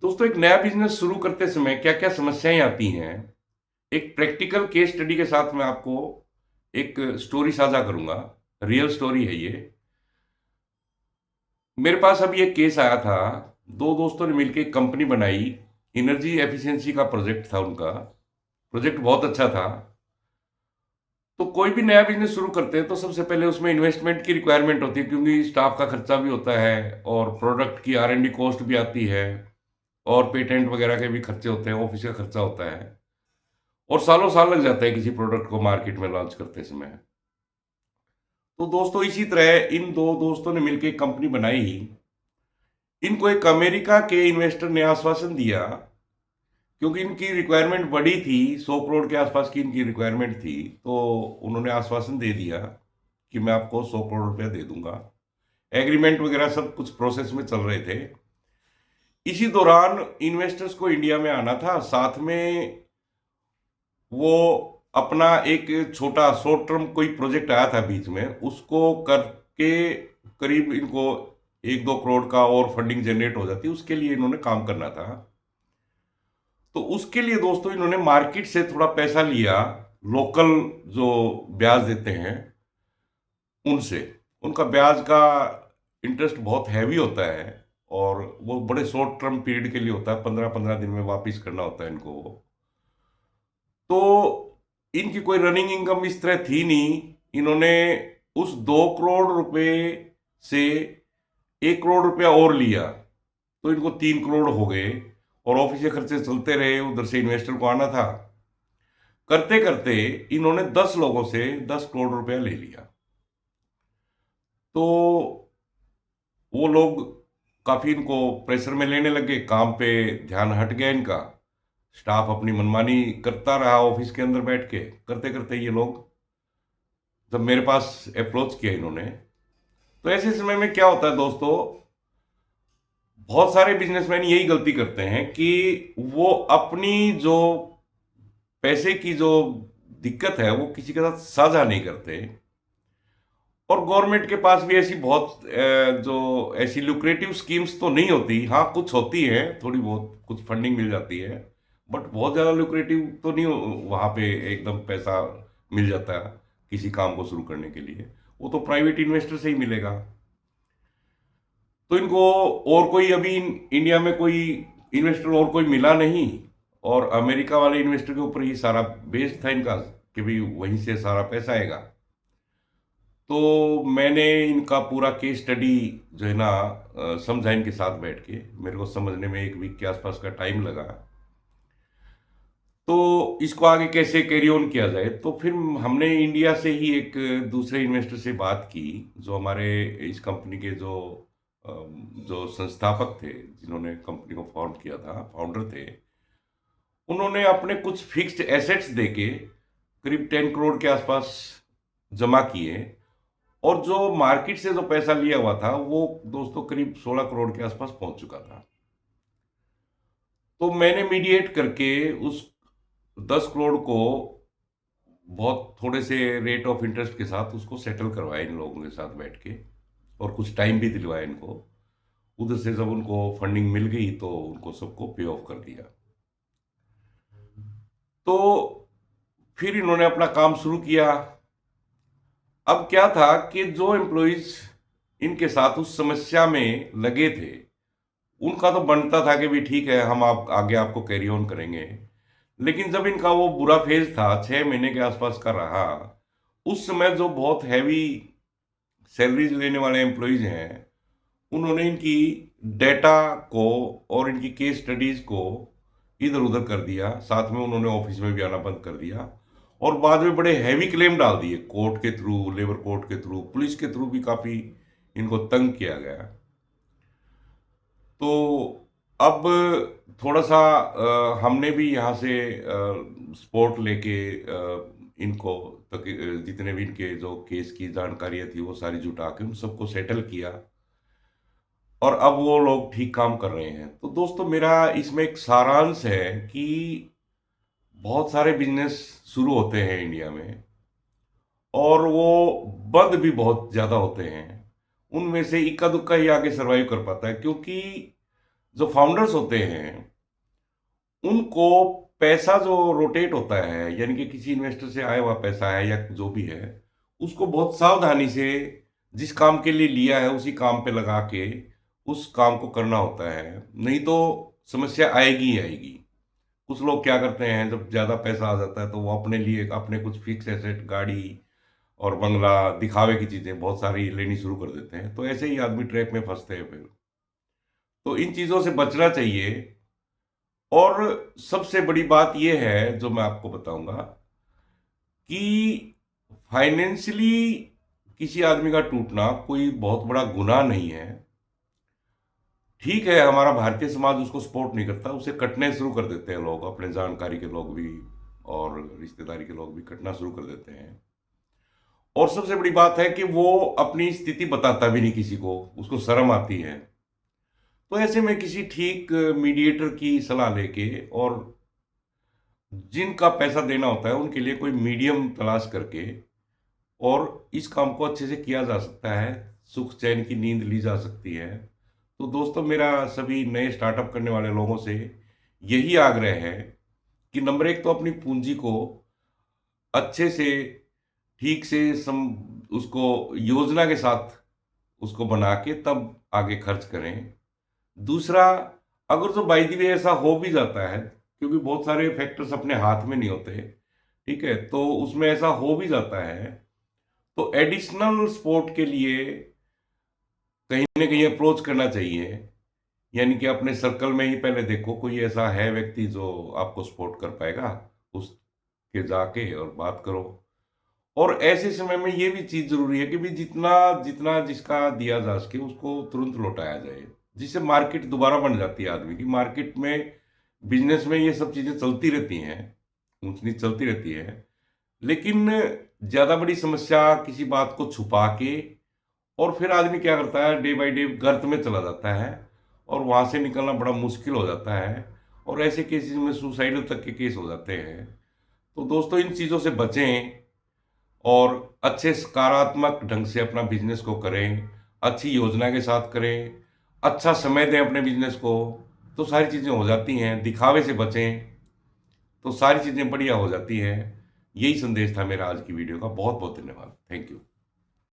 दोस्तों, एक नया बिजनेस शुरू करते समय क्या क्या समस्याएं आती हैं, एक प्रैक्टिकल केस स्टडी के साथ मैं आपको एक स्टोरी साझा करूंगा। रियल स्टोरी है ये। मेरे पास अभी एक केस आया था। दो दोस्तों ने मिलकर एक कंपनी बनाई। एनर्जी एफिशिएंसी का प्रोजेक्ट था उनका। प्रोजेक्ट बहुत अच्छा था। तो कोई भी नया बिजनेस शुरू करते हैं तो सबसे पहले उसमें इन्वेस्टमेंट की रिक्वायरमेंट होती है, क्योंकि स्टाफ का खर्चा भी होता है और प्रोडक्ट की R&D कॉस्ट भी आती है और पेटेंट वगैरह के भी खर्चे होते हैं, ऑफिस का खर्चा होता है और सालों साल लग जाता है किसी प्रोडक्ट को मार्केट में लॉन्च करते समय। तो दोस्तों, इसी तरह इन दो दोस्तों ने मिलकर एक कंपनी बनाई। इनको एक अमेरिका के इन्वेस्टर ने आश्वासन दिया, क्योंकि इनकी रिक्वायरमेंट बड़ी थी, 100 करोड़ के आसपास की इनकी रिक्वायरमेंट थी। तो उन्होंने आश्वासन दे दिया कि मैं आपको 100 करोड़ रुपया दे दूंगा। एग्रीमेंट वगैरह सब कुछ प्रोसेस में चल रहे थे। इसी दौरान इन्वेस्टर्स को इंडिया में आना था। साथ में वो अपना एक छोटा शॉर्ट टर्म कोई प्रोजेक्ट आया था बीच में, उसको करके करीब इनको 1-2 करोड़ का और फंडिंग जनरेट हो जाती, उसके लिए इन्होंने काम करना था। तो उसके लिए दोस्तों इन्होंने मार्केट से थोड़ा पैसा लिया। लोकल जो ब्याज देते हैं उनसे। उनका ब्याज का इंटरेस्ट बहुत हैवी होता है और वो बड़े शॉर्ट टर्म पीरियड के लिए होता है, 15-15 दिन में वापस करना होता है इनको। तो इनकी कोई रनिंग इनकम इस तरह थी नहीं। इन्होंने उस 2 करोड़ रुपए से 1 करोड़ रुपया और लिया, तो इनको 3 करोड़ हो गए। और ऑफिस के खर्चे चलते रहे, उधर से इन्वेस्टर को आना था। करते करते इन्होंने 10 लोगों से 10 करोड़ रुपया ले लिया। तो वो लोग काफी इनको प्रेशर में लेने लगे, काम पे ध्यान हट गया इनका। स्टाफ अपनी मनमानी करता रहा ऑफिस के अंदर बैठ के। करते करते ये लोग जब मेरे पास अप्रोच किया इन्होंने, तो ऐसे समय में क्या होता है दोस्तों, बहुत सारे बिजनेसमैन यही गलती करते हैं कि वो अपनी जो पैसे की जो दिक्कत है वो किसी के साथ साझा नहीं करते। और गवर्नमेंट के पास भी ऐसी बहुत जो ऐसी लुक्रेटिव स्कीम्स तो नहीं होती। हाँ, कुछ होती है, थोड़ी बहुत कुछ फंडिंग मिल जाती है, बट बहुत ज़्यादा लुक्रेटिव तो नहीं वहाँ पे एकदम पैसा मिल जाता है किसी काम को शुरू करने के लिए। वो तो प्राइवेट इन्वेस्टर से ही मिलेगा। तो इनको और कोई अभी इंडिया में कोई इन्वेस्टर और कोई मिला नहीं। और अमेरिका वाले इन्वेस्टर के ऊपर ही सारा बेस था इनका कि भाई वहीं से सारा पैसा आएगा। तो मैंने इनका पूरा केस स्टडी जो है ना समझा इनके साथ बैठ के। मेरे को समझने में 1 वीक के आसपास का टाइम लगा। तो इसको आगे कैसे कैरी ऑन किया जाए, तो फिर हमने इंडिया से ही एक दूसरे इन्वेस्टर से बात की, जो हमारे इस कंपनी के जो संस्थापक थे, जिन्होंने कंपनी को फॉर्म किया था, फाउंडर थे। उन्होंने अपने कुछ फिक्स्ड एसेट्स देके करीब 10 करोड़ के आसपास जमा किए। और जो मार्केट से जो पैसा लिया हुआ था वो दोस्तों करीब 16 करोड़ के आसपास पहुंच चुका था। तो मैंने मीडिएट करके उस 10 करोड़ को बहुत थोड़े से रेट ऑफ इंटरेस्ट के साथ उसको सेटल करवाया इन लोगों के साथ बैठ के। और कुछ टाइम भी दिलवाया इनको। उधर से जब उनको फंडिंग मिल गई तो उनको सबको पे ऑफ कर दिया। तो फिर इन्होंने अपना काम शुरू किया। अब क्या था कि जो एम्प्लॉयज इनके साथ उस समस्या में लगे थे, उनका तो बनता था कि भी ठीक है, हम आप आगे आपको कैरी ऑन करेंगे। लेकिन जब इनका वो बुरा फेज था, 6 महीने के आसपास का रहा, उस समय जो बहुत हैवी सैलरीज लेने वाले एम्प्लॉयज हैं, उन्होंने इनकी डेटा को और इनकी केस स्टडीज को इधर उधर कर दिया। साथ में उन्होंने ऑफिस में भी आना बंद कर दिया। और बाद में बड़े हैवी क्लेम डाल दिए, कोर्ट के थ्रू, लेबर कोर्ट के थ्रू, पुलिस के थ्रू भी काफी इनको तंग किया गया। तो अब थोड़ा सा हमने भी यहाँ से सपोर्ट लेके इनको तक जितने भी इनके जो केस की जानकारियाँ थी वो सारी जुटा के उन सबको सेटल किया। और अब वो लोग ठीक काम कर रहे हैं। तो दोस्तों, मेरा इसमें एक सारांश है कि बहुत सारे बिजनेस शुरू होते हैं इंडिया में और वो बंद भी बहुत ज़्यादा होते हैं। उनमें से इक्का दुक्का ही आगे सरवाइव कर पाता है, क्योंकि जो फाउंडर्स होते हैं उनको पैसा जो रोटेट होता है, यानी कि किसी इन्वेस्टर से आया हुआ पैसा है या जो भी है, उसको बहुत सावधानी से जिस काम के लिए लिया है उसी काम पे लगा के उस काम को करना होता है, नहीं तो समस्या आएगी ही आएगी। कुछ लोग क्या करते हैं, जब ज़्यादा पैसा आ जाता है तो वो अपने लिए अपने कुछ फिक्स एसेट, गाड़ी और बंगला, दिखावे की चीज़ें बहुत सारी लेनी शुरू कर देते हैं, तो ऐसे ही आदमी ट्रैप में फंसते हैं फिर। तो इन चीज़ों से बचना चाहिए। और सबसे बड़ी बात यह है जो मैं आपको बताऊंगा कि फाइनेंशियली किसी आदमी का टूटना कोई बहुत बड़ा गुनाह नहीं है। ठीक है, हमारा भारतीय समाज उसको सपोर्ट नहीं करता, उसे कटने शुरू कर देते हैं लोग, अपने जानकारी के लोग भी और रिश्तेदारी के लोग भी कटना शुरू कर देते हैं। और सबसे बड़ी बात है कि वो अपनी स्थिति बताता भी नहीं किसी को, उसको शर्म आती है। तो ऐसे में किसी ठीक मीडिएटर की सलाह लेके और जिनका पैसा देना होता है उनके लिए कोई मीडियम तलाश करके और इस काम को अच्छे से किया जा सकता है, सुख चैन की नींद ली जा सकती है। तो दोस्तों, मेरा सभी नए स्टार्टअप करने वाले लोगों से यही आग्रह है कि नंबर एक तो अपनी पूंजी को अच्छे से, ठीक से उसको योजना के साथ उसको बना के तब आगे खर्च करें। दूसरा, अगर तो बाई द वे ऐसा हो भी जाता है, क्योंकि बहुत सारे फैक्टर्स अपने हाथ में नहीं होते, ठीक है, तो उसमें ऐसा हो भी जाता है, तो एडिशनल सपोर्ट के लिए कहीं ना कहीं अप्रोच करना चाहिए। यानी कि अपने सर्कल में ही पहले देखो कोई ऐसा है व्यक्ति जो आपको सपोर्ट कर पाएगा, उसके जाके और बात करो। और ऐसे समय में ये भी चीज जरूरी है कि भी जितना जितना जिसका दिया जा सके उसको तुरंत लौटाया जाए, जिससे मार्केट दोबारा बन जाती है आदमी की। मार्केट में, बिजनेस में ये सब चीजें चलती रहती हैं, ऊंच नीच चलती रहती है, लेकिन ज्यादा बड़ी समस्या किसी बात को छुपा के और फिर आदमी क्या करता है, डे बाय डे गर्त में चला जाता है और वहां से निकलना बड़ा मुश्किल हो जाता है, और ऐसे केसेस में सुसाइडल तक के केस हो जाते हैं। तो दोस्तों, इन चीज़ों से बचें और अच्छे सकारात्मक ढंग से अपना बिजनेस को करें, अच्छी योजना के साथ करें, अच्छा समय दें अपने बिजनेस को, तो सारी चीज़ें हो जाती हैं। दिखावे से बचें तो सारी चीज़ें बढ़िया हो जाती हैं। यही संदेश था मेरा आज की वीडियो का। बहुत बहुत धन्यवाद। Thank you.